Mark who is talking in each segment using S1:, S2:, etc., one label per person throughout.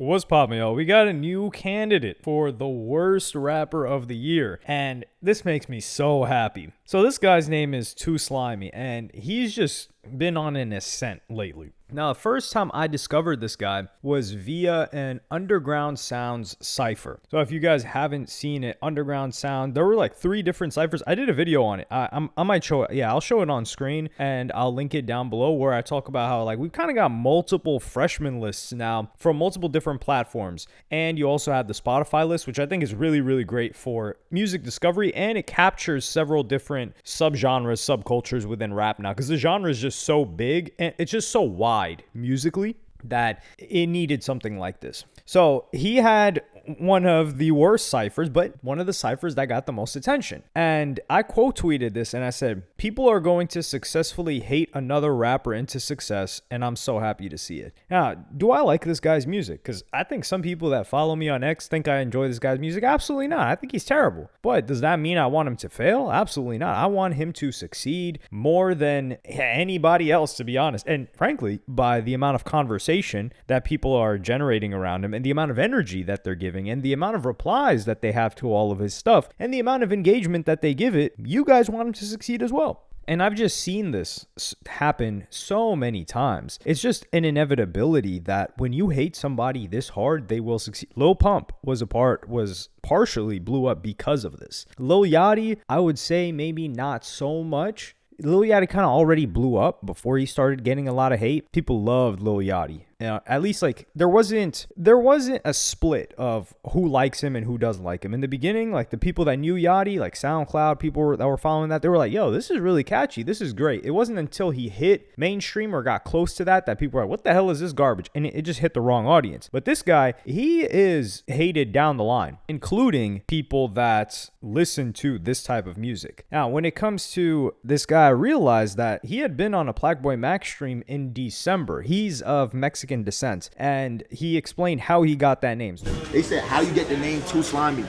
S1: What's poppin', yo? We got a new candidate for the worst rapper of the year, and this makes me so happy. So this guy's name is Too Slimy, and he's just been on an ascent lately. Now, the first time I discovered this guy was via an Underground Sounds cipher. So if you guys haven't seen it, Underground Sound, there were like 3 different ciphers. I did a video on it. I might show it. Yeah, I'll show it on screen, and I'll link it down below where I talk about how like we've kind of got multiple freshman lists now from multiple different platforms. And you also have the Spotify list, which I think is really, really great for music discovery, and it captures several different subgenres, subcultures within rap now, because the genre is just so big and it's just so wide musically that it needed something like this. So he had one of the worst ciphers, but one of the ciphers that got the most attention. And I quote tweeted this and I said, "People are going to successfully hate another rapper into success, and I'm so happy to see it." Now, do I like this guy's music? Because I think some people that follow me on X think I enjoy this guy's music. Absolutely not. I think he's terrible. But does that mean I want him to fail? Absolutely not. I want him to succeed more than anybody else, to be honest. And frankly, by the amount of conversation that people are generating around him and the amount of energy that they're giving and the amount of replies that they have to all of his stuff and the amount of engagement that they give it, you guys want him to succeed as well. And I've just seen this happen so many times. It's just an inevitability that when you hate somebody this hard, they will succeed. Lil Pump was partially blew up because of this. Lil Yachty, I would say maybe not so much. Lil Yachty kind of already blew up before he started getting a lot of hate. People loved Lil Yachty. At least like there wasn't a split of who likes him and who doesn't like him. In the beginning, like the people that knew Yachty, like SoundCloud people that were following that, they were like, "Yo, this is really catchy. This is great." It wasn't until he hit mainstream or got close to that people were like, "What the hell is this garbage?" And it just hit the wrong audience. But this guy, he is hated down the line, including people that listen to this type of music. Now, when it comes to this guy, I realized that he had been on a Plaqueboy Max stream in December. He's of Mexican descent, and he explained how he got that name.
S2: They said, "How you get the name Too Slimy?"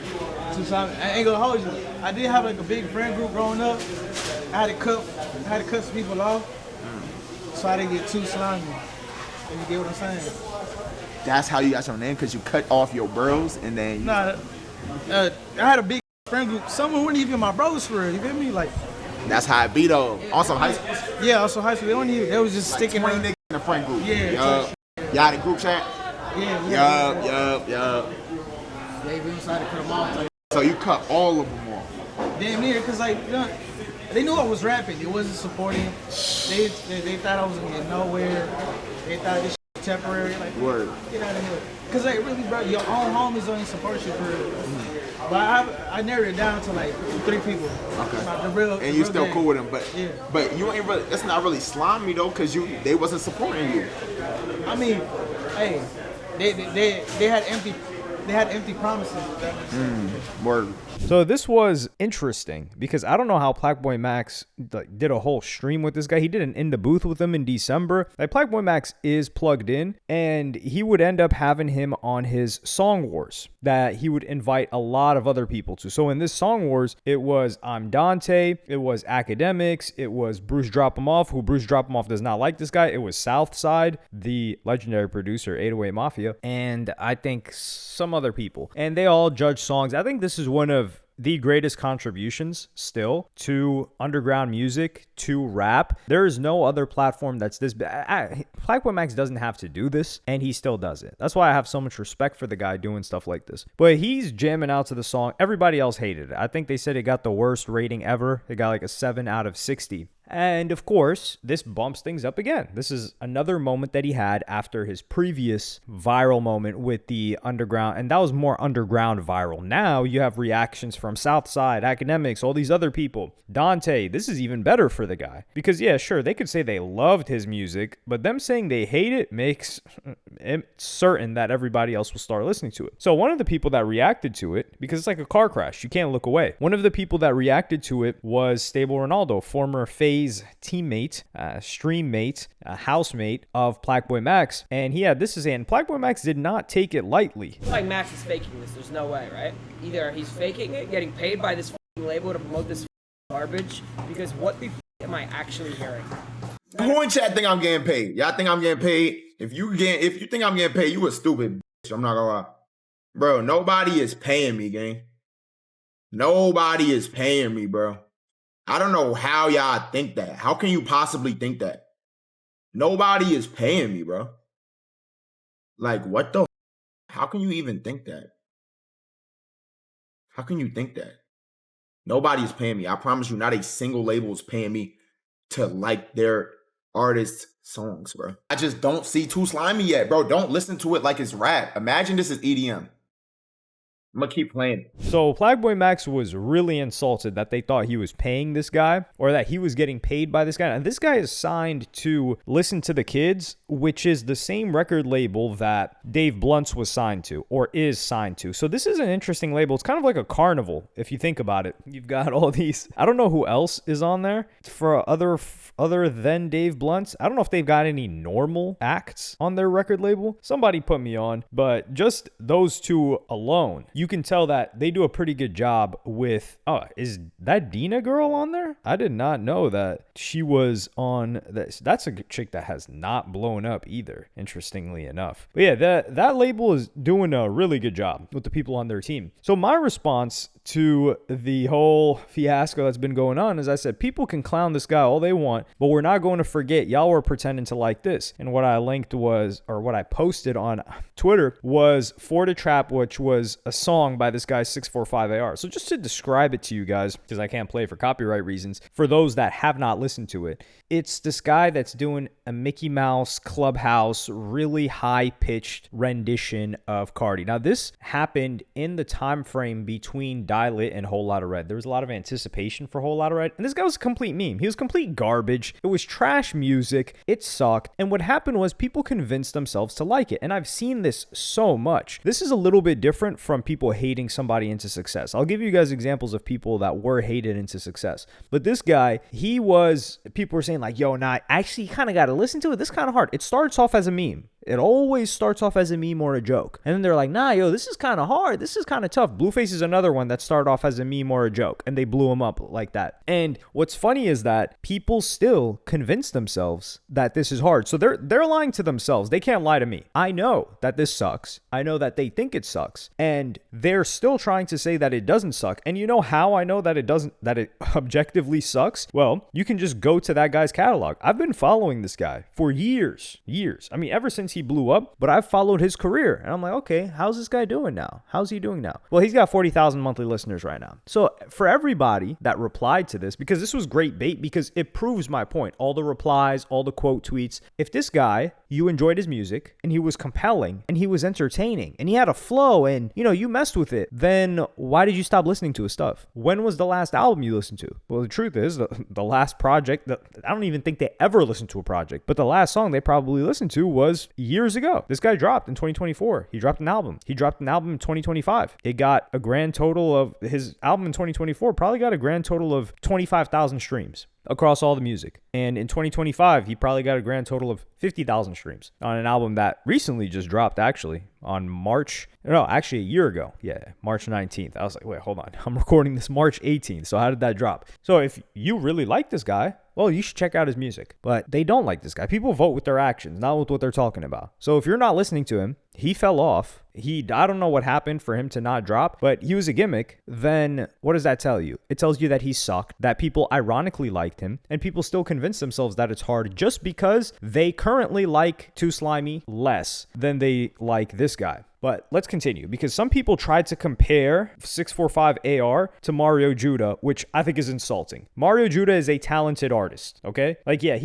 S3: Too Slimy. I ain't gonna hold you. I did have like a big friend group growing up. I had to cut some people off, so I didn't get too slimy. You get what I'm saying?
S2: That's how you got your name, because you cut off your bros and then.
S3: Nah, I had a big friend group. Some weren't even my bros for real. You feel me? Like.
S2: That's how it be though. Also high school.
S3: Yeah, also high school. They was just like sticking
S2: 20 niggas in the friend group.
S3: Yeah.
S2: Y'all had a group chat?
S3: Yeah.
S2: Yup.
S3: They even decided to cut them off.
S2: So you cut all of them off?
S3: Damn near, because like, you know, they knew I was rapping. They wasn't supporting. They thought I was going to get nowhere. They thought this shit was temporary. Like,
S2: word.
S3: Get out of here. Because like, really, bro, your own homies don't even support you for real. But I narrowed it down to like 3 people.
S2: Okay.
S3: And
S2: you still
S3: gang.
S2: cool with them, but
S3: yeah.
S2: But you ain't really. It's not really slimy though, because they wasn't supporting you.
S3: I mean, hey, they had empty promises.
S2: Word.
S1: So this was interesting because I don't know how Plaqueboy Max did a whole stream with this guy. He did an In the Booth with him in December. Like Plaqueboy Max is plugged in, and he would end up having him on his Song Wars that he would invite a lot of other people to. So in this Song Wars, it was I'm Dante, it was Academics, it was Bruce Drop 'em Off, who Bruce Drop 'em Off does not like this guy. It was Southside, the legendary producer, 808 Mafia, and I think some other people. And they all judge songs. I think this is one of the greatest contributions still to underground music, to rap. There is no other platform that's this big. Plaqueboy Max doesn't have to do this, and he still does it. That's why I have so much respect for the guy doing stuff like this. But he's jamming out to the song. Everybody else hated it. I think they said it got the worst rating ever. It got like a 7 out of 60. And of course, this bumps things up again. This is another moment that he had after his previous viral moment with the underground. And that was more underground viral. Now you have reactions from Southside, Academics, all these other people. Dante, this is even better for the guy. Because yeah, sure, they could say they loved his music, but them saying they hate it makes it certain that everybody else will start listening to it. So one of the people that reacted to it, because it's like a car crash, you can't look away. One of the people that reacted to it was Stable Ronaldo, former FaZe teammate, stream mate, housemate of Plaqueboy Max, and he had this to say, and Plaqueboy Max did not take it lightly.
S4: Like Max is faking this, there's no way, right? Either he's faking it, getting paid by this label to promote this garbage, because what the am I actually hearing?
S2: Who in chat think I'm getting paid? Y'all think I'm getting paid? If you think I'm getting paid, you a stupid. I'm not gonna lie. Bro, nobody is paying me, gang. Nobody is paying me, bro. I don't know how y'all think that. How can you possibly think that? Nobody is paying me, bro. Like, what the? How can you even think that? How can you think that? Nobody is paying me. I promise you, not a single label is paying me to like their artist's songs, bro. I just don't see Too Slimy yet, bro. Don't listen to it like it's rap. Imagine this is EDM. I'm gonna keep playing it.
S1: So Flagboy Max was really insulted that they thought he was paying this guy or that he was getting paid by this guy. And this guy is signed to Listen to the Kids, which is the same record label that Dave Blunt's was signed to or is signed to. So this is an interesting label. It's kind of like a carnival if you think about it. You've got all these. I don't know who else is on there for other than Dave Blunt's. I don't know if they've got any normal acts on their record label. Somebody put me on, but just those two alone, you can tell that they do a pretty good job with, is that Dina girl on there? I did not know that she was on this. That's a chick that has not blown up either, interestingly enough. But yeah, that label is doing a really good job with the people on their team. So my response to the whole fiasco that's been going on is I said, people can clown this guy all they want, but we're not going to forget y'all were pretending to like this. And what I linked was, or what I posted on Twitter was For the Trap, which was a song by this guy 645AR. So just to describe it to you guys, because I can't play for copyright reasons, for those that have not listened to it, it's this guy that's doing a Mickey Mouse Clubhouse, really high-pitched rendition of Cardi. Now, this happened in the time frame between Die Lit and Whole Lotta Red. There was a lot of anticipation for Whole Lotta Red, and this guy was a complete meme. He was complete garbage. It was trash music. It sucked. And what happened was people convinced themselves to like it. And I've seen this so much. This is a little bit different from people hating somebody into success. I'll give you guys examples of people that were hated into success. But this guy, people were saying like, yo, nah, actually you kind of got to listen to it. This is kind of hard. It starts off as a meme. It always starts off as a meme or a joke. And then they're like, nah, yo, this is kind of hard. This is kind of tough. Blueface is another one that started off as a meme or a joke. And they blew him up like that. And what's funny is that people still convince themselves that this is hard. So they're lying to themselves. They can't lie to me. I know that this sucks. I know that they think it sucks. And they're still trying to say that it doesn't suck. And you know how I know that it objectively sucks? Well, you can just go to that guy's catalog. I've been following this guy for years. I mean, ever since he blew up, but I've followed his career and I'm like, okay, how's this guy doing now? How's he doing now? Well, he's got 40,000 monthly listeners right now. So for everybody that replied to this, because this was great bait, because it proves my point, all the replies, all the quote tweets, if this guy, you enjoyed his music and he was compelling and he was entertaining and he had a flow and, you messed with it, then why did you stop listening to his stuff? When was the last album you listened to? Well, the truth is the last project, I don't even think they ever listened to a project, but the last song they probably listened to was years ago. This guy dropped in 2024. He dropped an album. He dropped an album in 2025. It got a grand total of, his album in 2024 probably got a grand total of 25,000 streams across all the music. And in 2025, he probably got a grand total of 50,000 streams on an album that recently just dropped, actually, on a year ago. Yeah, March 19th. I was like, wait, hold on. I'm recording this March 18th. So how did that drop? So if you really like this guy, well, you should check out his music. But they don't like this guy. People vote with their actions, not with what they're talking about. So if you're not listening to him, he fell off. I don't know what happened for him to not drop, but he was a gimmick. Then what does that tell you? It tells you that he sucked, that people ironically liked him, and people still convince themselves that it's hard just because they currently like Too Slimy less than they like this guy. But let's continue, because some people tried to compare 645AR to Mario Judah, which I think is insulting. Mario Judah is a talented artist, okay? Like, yeah,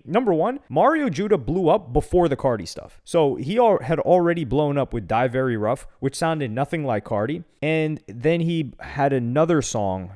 S1: number one, Mario Judah blew up before the Cardi stuff. So he had already blown up with Die Very Rough, which sounded nothing like Cardi. And then he had another song.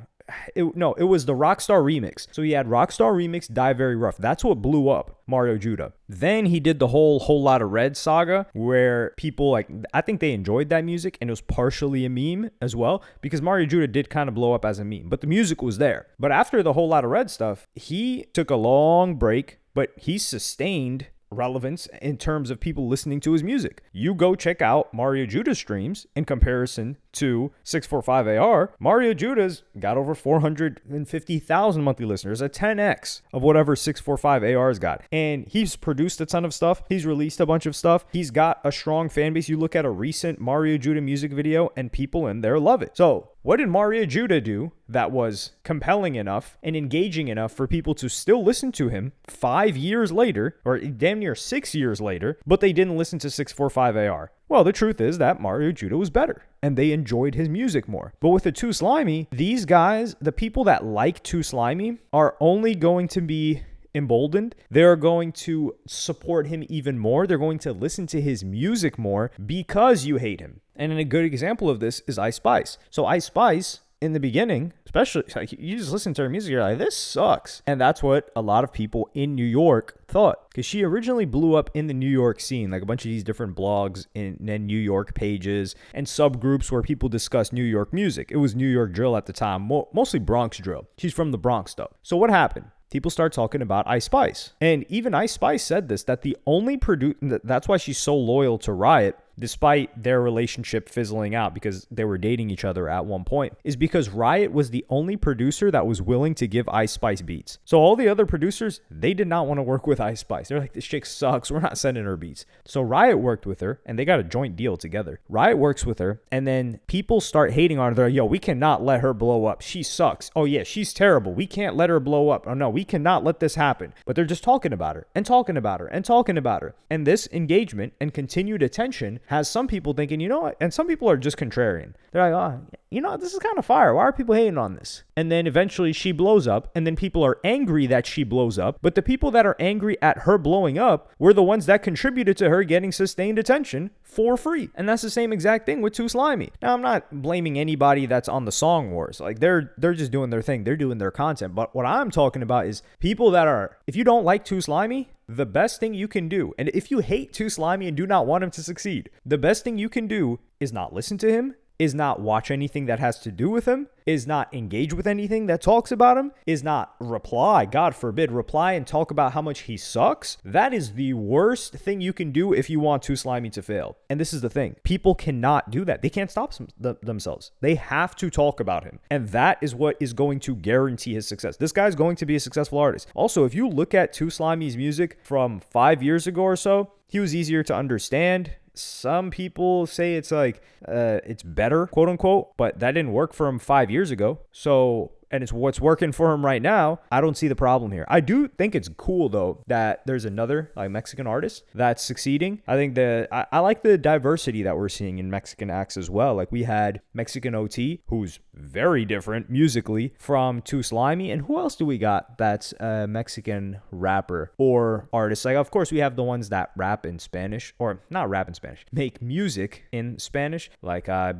S1: It was the Rockstar remix. So he had Rockstar remix, Die Very Rough. That's what blew up Mario Judah. Then he did the whole Lotta Red saga, where people I think they enjoyed that music, and it was partially a meme as well, because Mario Judah did kind of blow up as a meme, but the music was there. But after the whole Lotta Red stuff, he took a long break, but he sustained relevance in terms of people listening to his music. You go check out Mario Judah's streams in comparison to 645AR, Mario Judah's got over 450,000 monthly listeners, a 10x of whatever 645AR's got. And he's produced a ton of stuff. He's released a bunch of stuff. He's got a strong fan base. You look at a recent Mario Judah music video and people in there love it. So what did Mario Judah do that was compelling enough and engaging enough for people to still listen to him 5 years later, or damn near 6 years later, but they didn't listen to 645AR? Well, the truth is that Mario Judah was better and they enjoyed his music more. But with the Too Slimy, these guys, the people that like Too Slimy, are only going to be emboldened. They're going to support him even more. They're going to listen to his music more because you hate him. And a good example of this is Ice Spice. So Ice Spice, in the beginning, especially, like, you just listen to her music, you're like, this sucks. And that's what a lot of people in New York thought, because she originally blew up in the New York scene, like a bunch of these different blogs and New York pages and subgroups where people discuss New York music. It was New York drill at the time, mostly Bronx drill. She's from the Bronx though. So what happened? People start talking about Ice Spice. And even Ice Spice said this, that the only that's why she's so loyal to Riot, despite their relationship fizzling out because they were dating each other at one point, is because Riot was the only producer that was willing to give Ice Spice beats. So all the other producers, they did not want to work with Ice Spice. They're like, this chick sucks. We're not sending her beats. So Riot worked with her and they got a joint deal together. Riot works with her and then people start hating on her. They're like, yo, we cannot let her blow up. She sucks. Oh yeah, she's terrible. We can't let her blow up. Oh no, we cannot let this happen. But they're just talking about her and talking about her and talking about her. And this engagement and continued attention has some people thinking, you know what? And some people are just contrarian. They're like, oh, you know, this is kind of fire. Why are people hating on this? And then eventually she blows up, and then people are angry that she blows up. But the people that are angry at her blowing up were the ones that contributed to her getting sustained attention for free. And that's the same exact thing with Too Slimy. Now, I'm not blaming anybody that's on the Song Wars. Like, they're just doing their thing. They're doing their content. But what I'm talking about is people that are, if you don't like Too Slimy, the best thing you can do, and if you hate Too Slimy and do not want him to succeed, the best thing you can do is not listen to him, is not watch anything that has to do with him, is not engage with anything that talks about him, is not reply, God forbid, reply and talk about how much he sucks. That is the worst thing you can do if you want Too Slimy to fail. And this is the thing. People cannot do that. They can't stop themselves. They have to talk about him. And that is what is going to guarantee his success. This guy's going to be a successful artist. Also, if you look at Too Slimy's music from 5 years ago or so, he was easier to understand. Some people say it's like, it's better, quote unquote, but that didn't work for him 5 years ago. So, and it's what's working for him right now. I don't see the problem here. I do think it's cool though that there's another like Mexican artist that's succeeding. I think that I like the diversity that we're seeing in Mexican acts as well. Like we had Mexican OT, who's very different musically from Too Slimy. And who else do we got that's a Mexican rapper or artist? Like, of course, we have the ones that rap in Spanish, or not rap in Spanish, make music in Spanish. Like I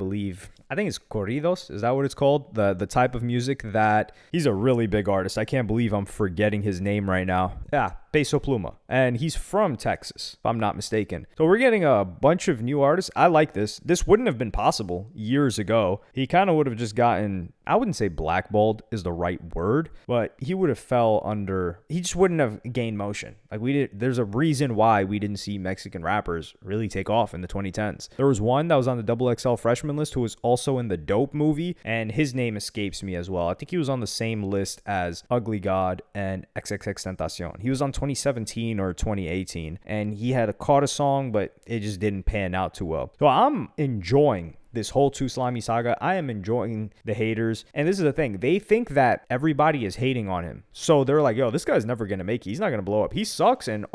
S1: think it's corridos. Is that what it's called? The type of music that he's a really big artist. I can't believe I'm forgetting his name right now. Yeah, Peso Pluma. And he's from Texas, if I'm not mistaken. So we're getting a bunch of new artists. I like this. This wouldn't have been possible years ago. He kind of would have just gotten, I wouldn't say blackballed is the right word, but he would have fell under, he just wouldn't have gained motion. Like there's a reason why we didn't see Mexican rappers really take off in the 2010s. There was one that was on the XXL freshman list who was also in the Dope movie, and his name escapes me as well. I think he was on the same list as Ugly God and XXXTentacion. He was on 2017 or 2018, and he had caught a song, but it just didn't pan out too well. So I'm enjoying this whole Too Slimy saga. I am enjoying the haters. And this is the thing. They think that everybody is hating on him. So they're like, yo, this guy's never going to make it. He's not going to blow up. He sucks. And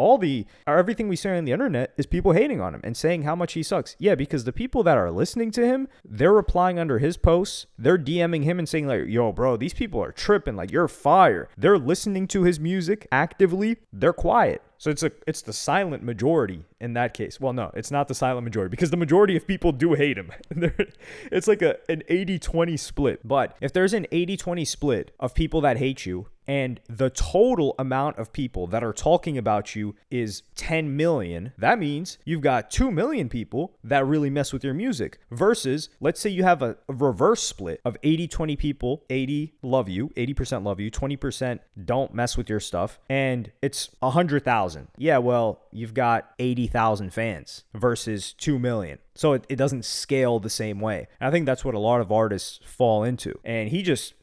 S1: everything we say on the internet is people hating on him and saying how much he sucks. Yeah, because the people that are listening to him, they're replying under his posts. They're DMing him and saying like, yo, bro, these people are tripping. Like, you're fire. They're listening to his music actively. They're quiet. So it's the silent majority in that case. Well, no, it's not the silent majority because the majority of people do hate him. It's like an 80-20 split. But if there's an 80-20 split of people that hate you and the total amount of people that are talking about you is 10 million, that means you've got 2 million people that really mess with your music versus, let's say you have a reverse split of 80-20 people, 80% love you, 20% don't mess with your stuff, and it's 100,000. Yeah, well, you've got 80,000 fans versus 2 million. So it doesn't scale the same way. And I think that's what a lot of artists fall into. And he just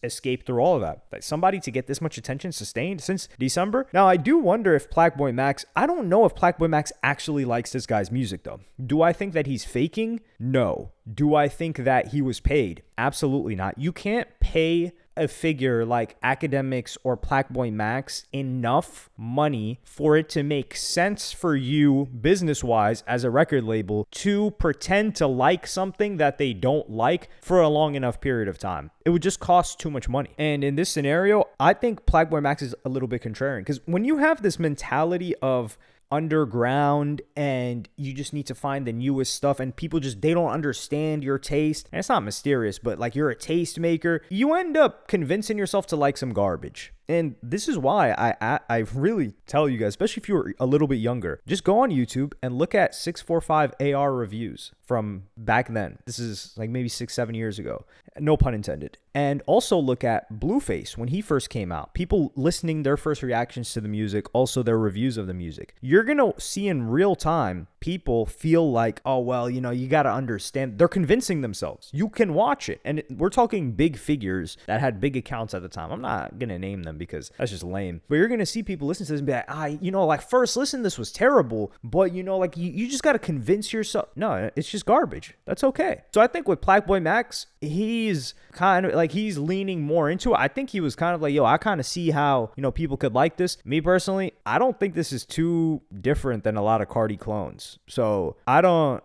S1: escaped through all of that. Like somebody to get this much attention sustained since December. Now, I do wonder if Plaqueboy Max, I don't know if Plaqueboy Max actually likes this guy's music though. Do I think that he's faking? No. Do I think that he was paid? Absolutely not. You can't pay a figure like Academics or Plaqueboy Max enough money for it to make sense for you business-wise as a record label to pretend to like something that they don't like for a long enough period of time. It would just cost too much money. And in this scenario, I think Plaqueboy Max is a little bit contrarian because when you have this mentality of underground and you just need to find the newest stuff and people just they don't understand your taste, and it's not mysterious, but like you're a tastemaker, you end up convincing yourself to like some garbage. And this is why I really tell you guys, especially if you're a little bit younger, just go on YouTube and look at 645 AR reviews from back then. This is like maybe 6-7 years ago. No pun intended. And also look at Blueface when he first came out. People listening their first reactions to the music, also their reviews of the music. You're going to see in real time people feel like, oh, well, you know, you got to understand. They're convincing themselves. You can watch it. And we're talking big figures that had big accounts at the time. I'm not going to name them because that's just lame. But you're going to see people listen to this and be like, you know, like first listen, this was terrible. But, you know, like you just got to convince yourself. No, it's just garbage. That's okay. So I think with Plaqueboy Max, he's kind of like he's leaning more into it. I think he was kind of like, yo, I kind of see how, you know, people could like this. Me personally, I don't think this is too different than a lot of Cardi clones. So I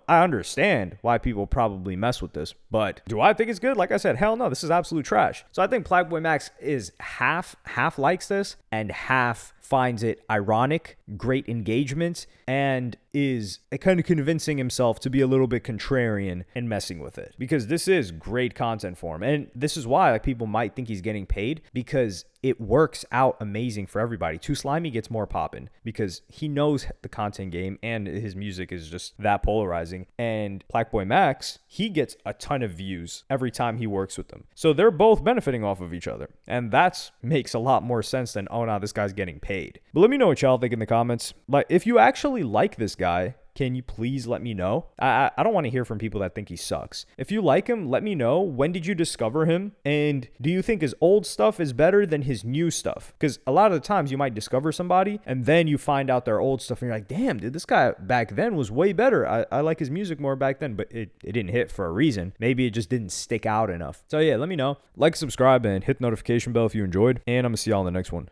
S1: understand why people probably mess with this, but do I think it's good? Like I said, hell no, this is absolute trash. So I think Plaqueboy Max is half likes this and half finds it ironic, great engagement, and is kind of convincing himself to be a little bit contrarian and messing with it because this is great content for him. And this is why like people might think he's getting paid because it works out amazing for everybody. Too Slimy gets more popping because he knows the content game and his music is just that polarizing. And Plaqueboy Max, he gets a ton of views every time he works with them. So they're both benefiting off of each other. And that makes a lot more sense than, oh no, this guy's getting paid. But let me know what y'all think in the comments. Like, if you actually like this guy, can you please let me know? I don't want to hear from people that think he sucks. If you like him, let me know. When did you discover him? And do you think his old stuff is better than his new stuff? Because a lot of the times you might discover somebody and then you find out their old stuff and you're like, damn, dude, this guy back then was way better. I like his music more back then, but it didn't hit for a reason. Maybe it just didn't stick out enough. So yeah, let me know. Like, subscribe, and hit the notification bell if you enjoyed. And I'm going to see y'all in the next one.